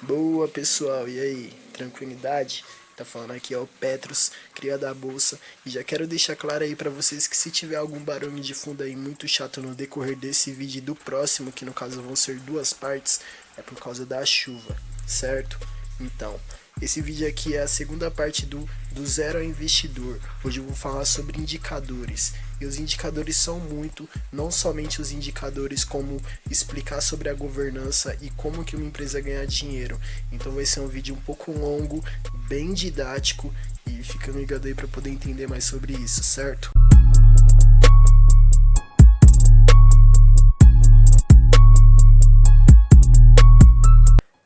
Boa, pessoal, e aí? Tranquilidade? Tá falando aqui é o Petros, cria da bolsa, e já quero deixar claro aí pra vocês que se tiver algum barulho de fundo aí muito chato no decorrer desse vídeo e do próximo, que no caso vão ser duas partes, é por causa da chuva, certo? Então, esse vídeo aqui é a segunda parte do Zero ao Investidor. Hoje eu vou falar sobre indicadores. E os indicadores são muito, não somente os indicadores como explicar sobre a governança e como que uma empresa ganha dinheiro. Então vai ser um vídeo um pouco longo, bem didático e fica ligado aí para poder entender mais sobre isso, certo?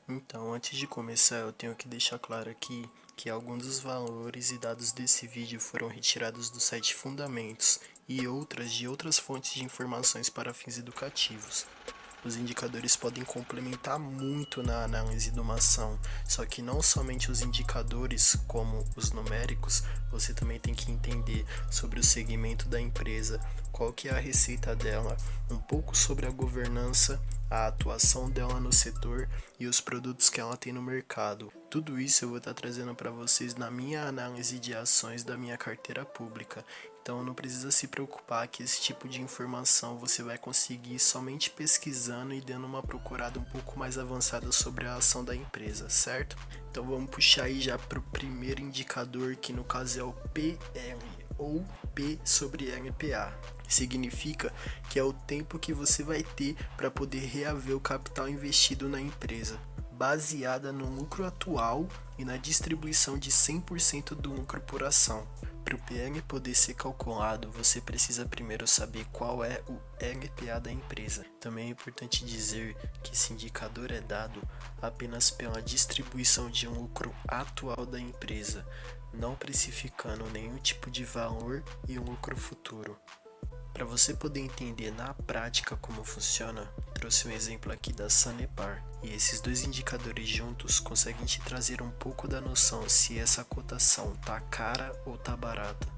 Então, antes de começar, eu tenho que deixar claro aqui que alguns dos valores e dados desse vídeo foram retirados do site Fundamentos e outras de outras fontes de informações para fins educativos. Os indicadores podem complementar muito na análise de uma ação, só que não somente os indicadores, como os numéricos, você também tem que entender sobre o segmento da empresa, qual que é a receita dela, um pouco sobre a governança, a atuação dela no setor e os produtos que ela tem no mercado. Tudo isso eu vou estar trazendo para vocês na minha análise de ações da minha carteira pública. Então não precisa se preocupar que esse tipo de informação você vai conseguir somente pesquisando e dando uma procurada um pouco mais avançada sobre a ação da empresa, certo? Então vamos puxar aí já para o primeiro indicador, que no caso é o PL, ou P sobre LPA. Significa que é o tempo que você vai ter para poder reaver o capital investido na empresa, baseada no lucro atual e na distribuição de 100% do lucro por ação. Para o PL poder ser calculado, você precisa primeiro saber qual é o LPA da empresa. Também é importante dizer que esse indicador é dado apenas pela distribuição de um lucro atual da empresa, não precificando nenhum tipo de valor e lucro futuro. Para você poder entender na prática como funciona, trouxe um exemplo aqui da Sanepar, e esses dois indicadores juntos conseguem te trazer um pouco da noção se essa cotação tá cara ou tá barata.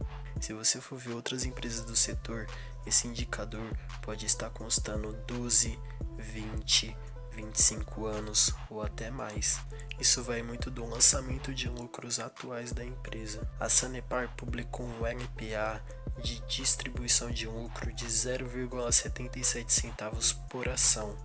Se você for ver outras empresas do setor, esse indicador pode estar constando 12, 20, 25 anos ou até mais. Isso vai muito do lançamento de lucros atuais da empresa. A Sanepar publicou um LPA de distribuição de lucro de 0,77 centavos por ação.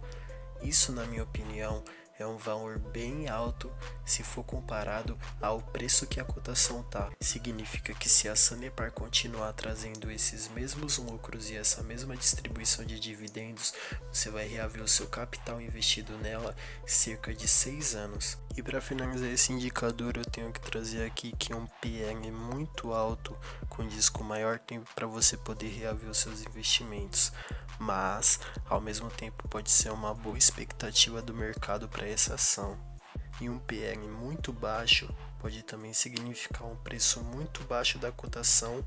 Isso, na minha opinião, é um valor bem alto se for comparado ao preço que a cotação tá. Significa que se a Sanepar continuar trazendo esses mesmos lucros e essa mesma distribuição de dividendos, você vai reaver o seu capital investido nela cerca de 6 anos. E para finalizar esse indicador, eu tenho que trazer aqui que um PL muito alto condiz com maior tempo para você poder reaver os seus investimentos, mas ao mesmo tempo pode ser uma boa expectativa do mercado para essa ação. E um PL muito baixo pode também significar um preço muito baixo da cotação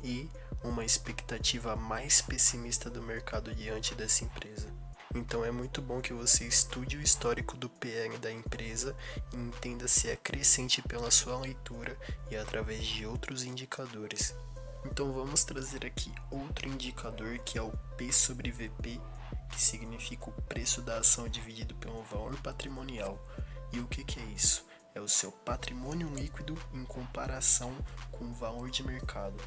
e uma expectativa mais pessimista do mercado diante dessa empresa. Então é muito bom que você estude o histórico do PL da empresa e entenda se é crescente pela sua leitura e através de outros indicadores. Então vamos trazer aqui outro indicador, que é o P sobre VP, que significa o preço da ação dividido pelo valor patrimonial. E o que é isso? É o seu patrimônio líquido em comparação com o valor de mercado.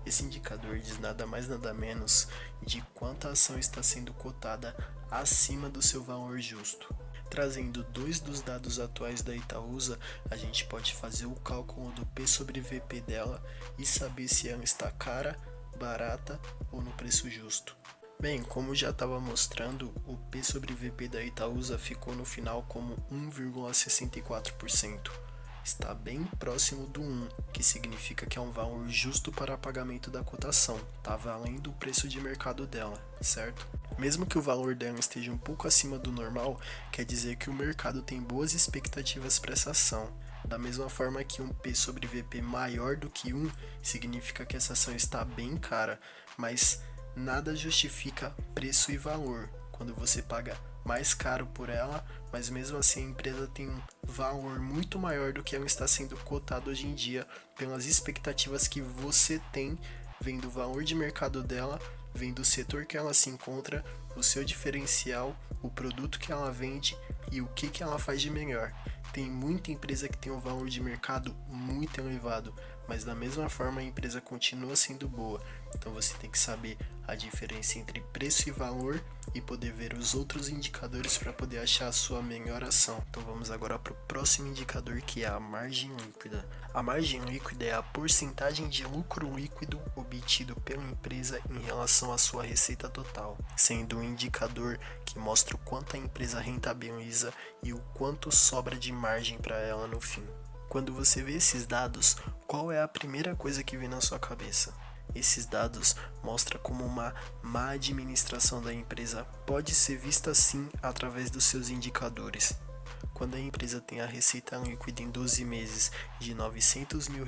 Esse indicador diz nada mais nada menos de quanto a ação está sendo cotada acima do seu valor justo. Trazendo dois dos dados atuais da Itaúsa, a gente pode fazer o cálculo do P sobre VP dela e saber se ela está cara, barata ou no preço justo. Bem, como já estava mostrando, o P sobre VP da Itaúsa ficou no final como 1,64%. Está bem próximo do 1, que significa que é um valor justo para pagamento da cotação, estava além do preço de mercado dela, certo? Mesmo que o valor dela esteja um pouco acima do normal, quer dizer que o mercado tem boas expectativas para essa ação. Da mesma forma que um P sobre VP maior do que 1, significa que essa ação está bem cara, mas nada justifica preço e valor. Quando você paga mais caro por ela, mas mesmo assim a empresa tem um valor muito maior do que ela está sendo cotada hoje em dia, pelas expectativas que você tem, vendo o valor de mercado dela, vendo o setor que ela se encontra, o seu diferencial, o produto que ela vende e o que ela faz de melhor. Tem muita empresa que tem um valor de mercado muito elevado, mas da mesma forma a empresa continua sendo boa. Então você tem que saber a diferença entre preço e valor e poder ver os outros indicadores para poder achar a sua melhor ação. Então vamos agora para o próximo indicador, que é a margem líquida. A margem líquida é a porcentagem de lucro líquido obtido pela empresa em relação à sua receita total, sendo um indicador que mostra o quanto a empresa rentabiliza e o quanto sobra de margem para ela no fim. Quando você vê esses dados, qual é a primeira coisa que vem na sua cabeça? Esses dados mostram como uma má administração da empresa pode ser vista sim através dos seus indicadores. Quando a empresa tem a receita líquida em 12 meses de R$900 mil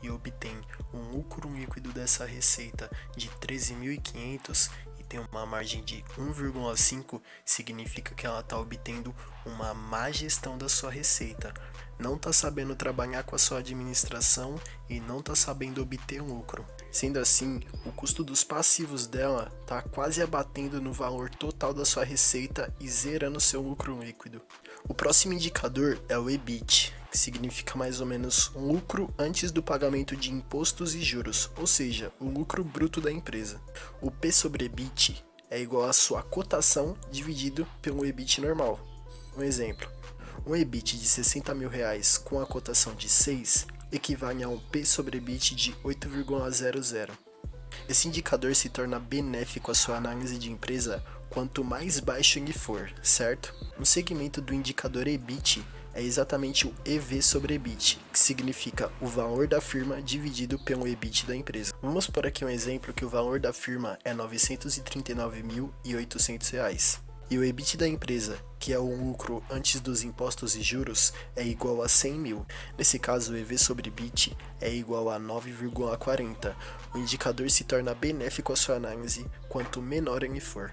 e obtém um lucro líquido dessa receita de 13.500 e tem uma margem de 1,5, significa que ela está obtendo uma má gestão da sua receita. Não está sabendo trabalhar com a sua administração e não está sabendo obter lucro. Sendo assim, o custo dos passivos dela está quase abatendo no valor total da sua receita e zerando seu lucro líquido. O próximo indicador é o EBIT, que significa mais ou menos um lucro antes do pagamento de impostos e juros, ou seja, o lucro bruto da empresa. O P sobre EBIT é igual à sua cotação dividido pelo EBIT normal. Um exemplo, um EBIT de R$60 mil com a cotação de 6 equivale a um P sobre EBIT de 8,00. Esse indicador se torna benéfico à sua análise de empresa quanto mais baixo ele for, certo? No segmento do indicador EBIT é exatamente o EV sobre EBIT, que significa o valor da firma dividido pelo EBIT da empresa. Vamos por aqui um exemplo que o valor da firma é R$939.800. E o EBIT da empresa, que é o lucro antes dos impostos e juros, é igual a 100 mil. Nesse caso, o EV sobre EBIT é igual a 9,40. O indicador se torna benéfico à sua análise quanto menor ele for.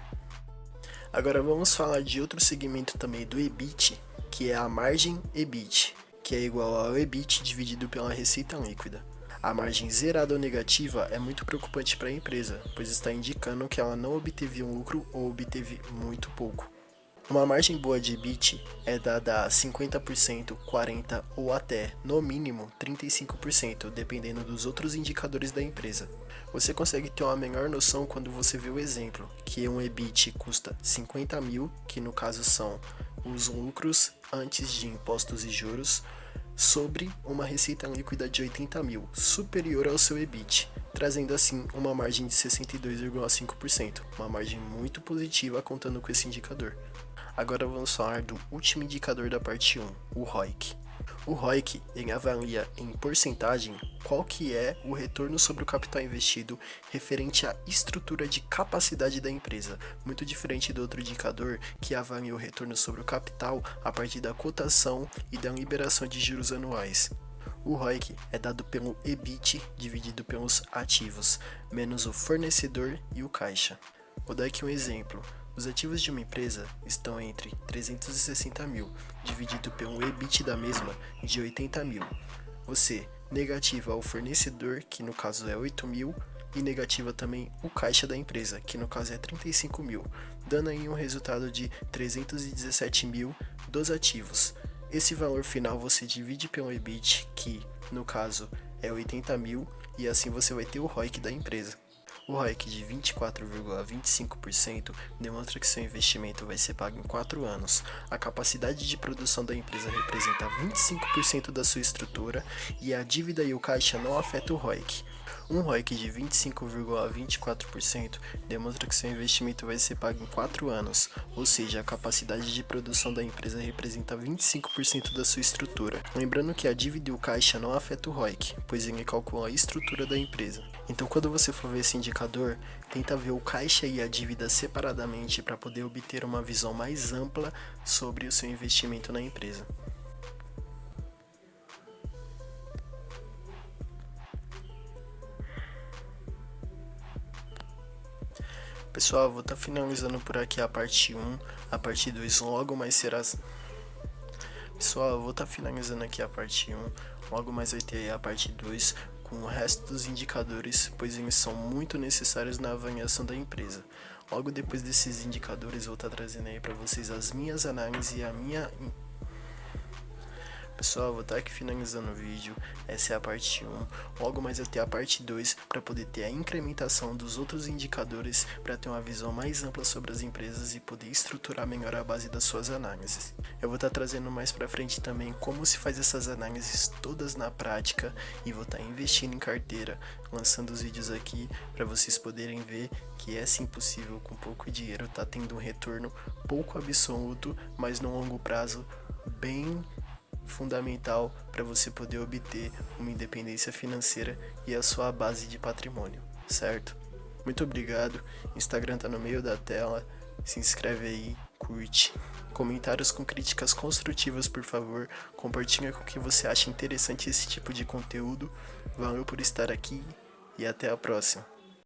Agora vamos falar de outro segmento também do EBIT, que é a margem EBIT, que é igual ao EBIT dividido pela receita líquida. A margem zerada ou negativa é muito preocupante para a empresa, pois está indicando que ela não obteve um lucro ou obteve muito pouco. Uma margem boa de EBIT é dada a 50%, 40% ou até, no mínimo, 35%, dependendo dos outros indicadores da empresa. Você consegue ter uma melhor noção quando você vê o exemplo, que um EBIT custa 50 mil, que no caso são os lucros antes de impostos e juros, sobre uma receita líquida de 80 mil, superior ao seu EBIT, trazendo assim uma margem de 62,5%, uma margem muito positiva contando com esse indicador. Agora vamos falar do último indicador da parte 1, o ROIC. O ROIC ele avalia em porcentagem qual que é o retorno sobre o capital investido referente à estrutura de capacidade da empresa, muito diferente do outro indicador que avalia o retorno sobre o capital a partir da cotação e da liberação de juros anuais. O ROIC é dado pelo EBIT dividido pelos ativos, menos o fornecedor e o caixa. Vou dar aqui um exemplo. Os ativos de uma empresa estão entre 360 mil, dividido pelo EBIT da mesma de 80 mil. Você negativa o fornecedor, que no caso é 8 mil, e negativa também o caixa da empresa, que no caso é 35 mil, dando aí um resultado de 317 mil dos ativos. Esse valor final você divide pelo EBIT, que no caso é 80 mil, e assim você vai ter o ROIC da empresa. O ROIC de 24,25% demonstra que seu investimento vai ser pago em 4 anos. A capacidade de produção da empresa representa 25% da sua estrutura e a dívida e o caixa não afetam o ROIC. Um ROIC de 25,24% demonstra que seu investimento vai ser pago em 4 anos, ou seja, a capacidade de produção da empresa representa 25% da sua estrutura. Lembrando que a dívida e o caixa não afetam o ROIC, pois ele calcula a estrutura da empresa. Então, quando você for ver esse indicador, tenta ver o caixa e a dívida separadamente para poder obter uma visão mais ampla sobre o seu investimento na empresa. Pessoal, eu vou estar finalizando por aqui a parte 1, a parte 2 logo mais será... Pessoal, eu vou estar finalizando aqui a parte 1, logo mais vai ter a parte 2 com o resto dos indicadores, pois eles são muito necessários na avaliação da empresa. Logo depois desses indicadores eu vou estar trazendo aí para vocês as minhas análises e a minha Pessoal, vou estar aqui finalizando o vídeo, essa é a parte 1, logo mais eu ter a parte 2 para poder ter a incrementação dos outros indicadores para ter uma visão mais ampla sobre as empresas e poder estruturar melhor a base das suas análises. Eu vou estar trazendo mais para frente também como se faz essas análises todas na prática e vou estar investindo em carteira, lançando os vídeos aqui para vocês poderem ver que é sim possível com pouco dinheiro tá tendo um retorno pouco absoluto, mas no longo prazo bem fundamental para você poder obter uma independência financeira e a sua base de patrimônio, certo? Muito obrigado, Instagram tá no meio da tela, se inscreve aí, curte. Comentários com críticas construtivas, por favor, compartilha com quem você acha interessante esse tipo de conteúdo. Valeu por estar aqui e até a próxima.